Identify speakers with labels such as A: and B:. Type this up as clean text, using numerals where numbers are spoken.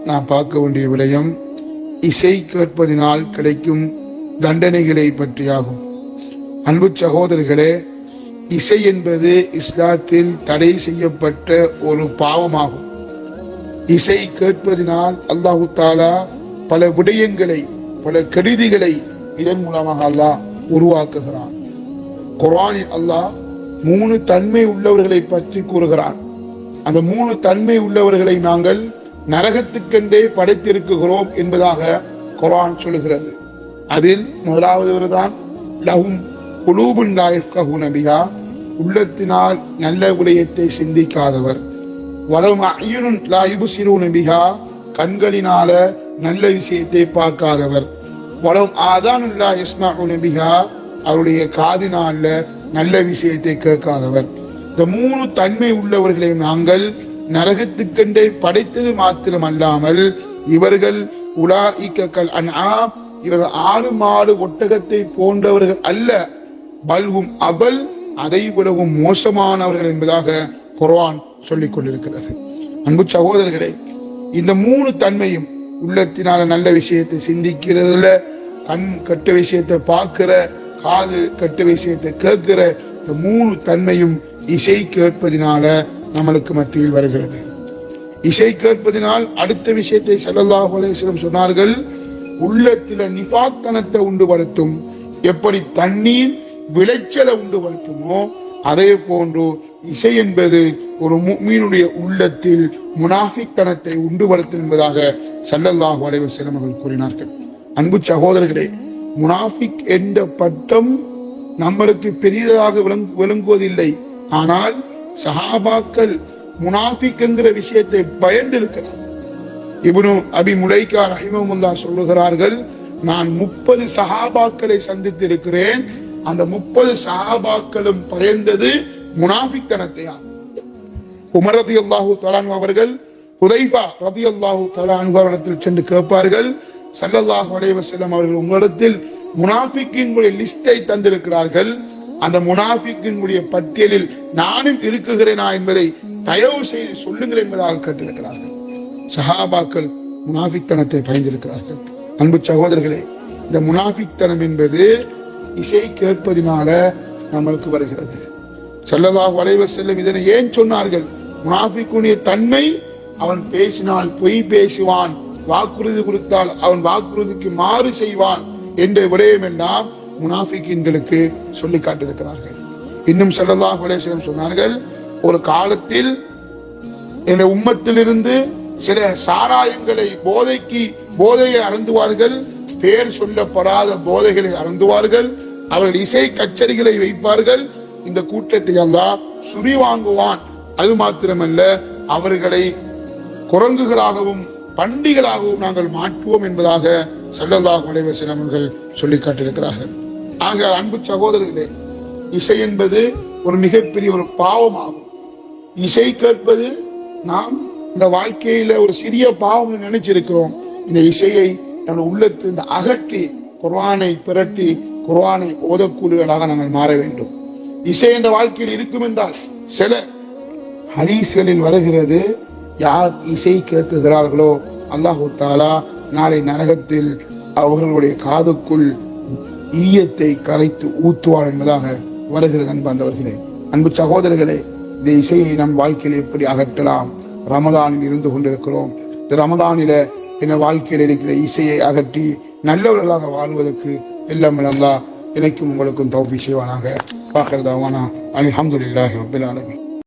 A: நாம் பார்க்க வேண்டிய விடயம் இசை கேட்பதினால் கிடைக்கும் தண்டனைகளை பற்றியாகும். அன்பு சகோதரர்களே, இசை என்பது இஸ்லாத்தில் தடை செய்யப்பட்ட ஒரு பாவமாகும். இசை கேட்பதினால் அல்லாஹு தாலா பல விடயங்களை, பல கெடுதிகளை இதன் மூலமாக அல்லாஹ் உருவாக்குகிறான். குர்ஆனில் அல்லாஹ் 3 தன்மை உள்ளவர்களை பற்றி கூறுகிறான். அந்த 3 தன்மை உள்ளவர்களை நாங்கள் நரகத்துக்கென்றே படைத்திருக்கிறோம் என்பதாக குர்ஆன் சொல்கிறது. அதில் முதலாவது தான் லஹும் குலூபுன் லா யஃகஹூன பிஹா, உள்ளத்தினால் நல்ல விடயத்தை சிந்திக்காதவர். வலஹும் அய்யுனுன் லா யுப்சிரூன பிஹா, கண்களினால நல்ல விஷயத்தை பார்க்காதவர். வலஹும் ஆதானுன் லா யஸ்மஊன பிஹா, அவருடைய காதினால நல்ல விஷயத்தை கேட்காதவர். இந்த 3 தன்மை உள்ளவர்களை நாங்கள் நரகத்துக்கென்றே படைத்தது மாத்திரமல்லாமல் இவர்கள் உலாஇகல் அன்ஆம், இவர்கள் 6 மாடு ஒட்டகத்தை போன்றவர்கள் அல்ல, பல்கும் அவல், அதை விடவும் மோசமானவர்கள் என்பதாக குர்ஆன் சொல்லிக் கொண்டிருக்கிறது. அன்பு சகோதரர்களே, இந்த 3 தன்மையும் உள்ளத்தினால நல்ல விஷயத்தை சிந்திக்கிறதுல, கண் கெட்ட விஷயத்தை பார்க்கிற, காது கெட்ட விஷயத்தை கேட்கிற, இந்த 3 தன்மையும் இசை கேட்பதினால நம்மளுக்கு மத்தியில் வருகிறது. இசை கேட்பதினால் அடுத்த விஷயத்தை ஸல்லல்லாஹு அலைஹி வஸல்லம் சொன்னார்கள், உள்ளத்தில நிஃபாக்தனத்தை உண்டுபடுத்தும். எப்படி தண்ணீர் விளைச்சலை உண்டுபடுத்துமோ அதே போன்று இசை என்பது ஒரு முஃமினுடைய உள்ளத்தில் முனாஃபிக்தனத்தை உண்டுபடுத்தும் என்பதாக ஸல்லல்லாஹு அலைஹி வஸல்லம் அவர்கள் கூறினார்கள். அன்பு சகோதரர்களே, முனாஃபிக் என்ற பட்டம் நம்மளுக்கு பெரியதாக விளங்குவதில்லை. ஆனால் சஹாபாக்கள் முனாஃபிக் என்கிற விஷயத்தை பயந்திருக்கிறார். இப்னு அபி முலைகா ரஹிமஹுல்லாஹ் சொல்லுகிறார்கள், நான் 30 சஹாபாக்களை சந்தித்திருக்கிறேன். அந்த 30 சஹாபாக்களும் பயந்தது முனாஃபிக்தனத்தை. உமர் ரலியல்லாஹு தஆலா அன்ஹு அவர்கள் ஹுதைஃபா ரலியல்லாஹு தஆலா அன்ஹு அவரிடத்தில் சென்று கேட்பார்கள், ஸல்லல்லாஹு அலைஹி வஸல்லம் அவர்கள் உங்களிடத்தில் முனாஃபிக்கின்களுடைய லிஸ்டை தந்திருக்கிறார்கள், அந்த முனாஃபிக்கின்களுடைய பட்டியலில் நானும் இருக்குகிறேனா என்பதை தயவு செய்து சொல்லுங்கள் என்பதாக கேட்டிருக்கிறார்கள். சஹாபாக்கள் முனாஃபிக்தனத்தை பயந்திருக்கிறார்கள். அன்பு சகோதரர்களே, இந்த முனாஃபிக்தனம் என்பது இசை கேட்பதினால நம்மளுக்கு வருகிறது. ஸல்லல்லாஹு அலைஹி வஸல்லம் இதனை ஏன் சொன்னார்கள்? முனாஃபிக்குடைய தன்மை, அவன் பேசினால் பொய் பேசுவான், வாக்குறுதி கொடுத்தால் அவன் வாக்குறுதிக்கு மாறு செய்வான் என்ற விடயம் எல்லாம் முனாஃபிக்கின்களுக்கு சொல்லி காட்டியிருக்கிறார்கள். இன்னும் ஸல்லல்லாஹு அலைஹி வஸல்லம் சொன்னார்கள், ஒரு காலத்தில் இந்த உம்மத்திலிருந்து சில சாராயங்களை போதையை அருந்துவார்கள், பேர் சொல்லப்படாத போதைகளை அருந்துவார்கள், அவர்கள் இசை கச்சேரிகளை வைப்பார்கள். இந்த கூட்டத்தை அல்லாஹ் சுரி வாங்குவான். அது மாத்திரமல்ல, அவர்களை குரங்குகளாகவும் பண்டிகளாகவும் நாங்கள் மாற்றுவோம் என்பதாக ஸல்லல்லாஹு அலைஹி வஸல்லம் அவர்கள் சொல்லி காட்டியிருக்கிறார்கள். ஆக அன்பு சகோதரர்களே, இசை என்பது ஒரு மிகப்பெரிய ஒரு பாவமாகும். இசை கேட்பது நாம் இந்த வாழ்க்கையில ஒரு சிறிய பாவம் நினைச்சிருக்கிறோம். இந்த இசையை நம்ம உள்ளத்திலிருந்து அகற்றி குர்ஆனை பிரட்டி குர்ஆனை ஓதக்கூடியவர்களாக நாங்கள் மாற வேண்டும். இசை என்ற வாழ்க்கையில் இருக்கும் என்றால் சில ஹதீஸ்களில் வருகிறது, யார் இசை கேட்கிறார்களோ அல்லாஹு தஆலா நாளை நரகத்தில் அவர்களுடைய காதுக்குள் ஈயத்தை கரைத்து ஊத்துவார் என்பதாக வருகிறது. அன்பந்தவர்களே, அன்பு சகோதரர்களே, இந்த இசையை நம் வாழ்க்கையில் எப்படி அகற்றலாம்? ரமதானில் இருந்து கொண்டிருக்கிறோம். இந்த ரமதானில என் வாழ்க்கையில் இருக்கிற இசையை அகற்றி நல்லவர்களாக வாழ்வதற்கு எல்லாம் அல்லாஹ் எனக்கும் உங்களுக்கும் தௌஃபீக் செய்வானாக. ஆகிர் தஅவானா அல்ஹம்துலில்லாஹி ரப்பில் ஆலமீன்.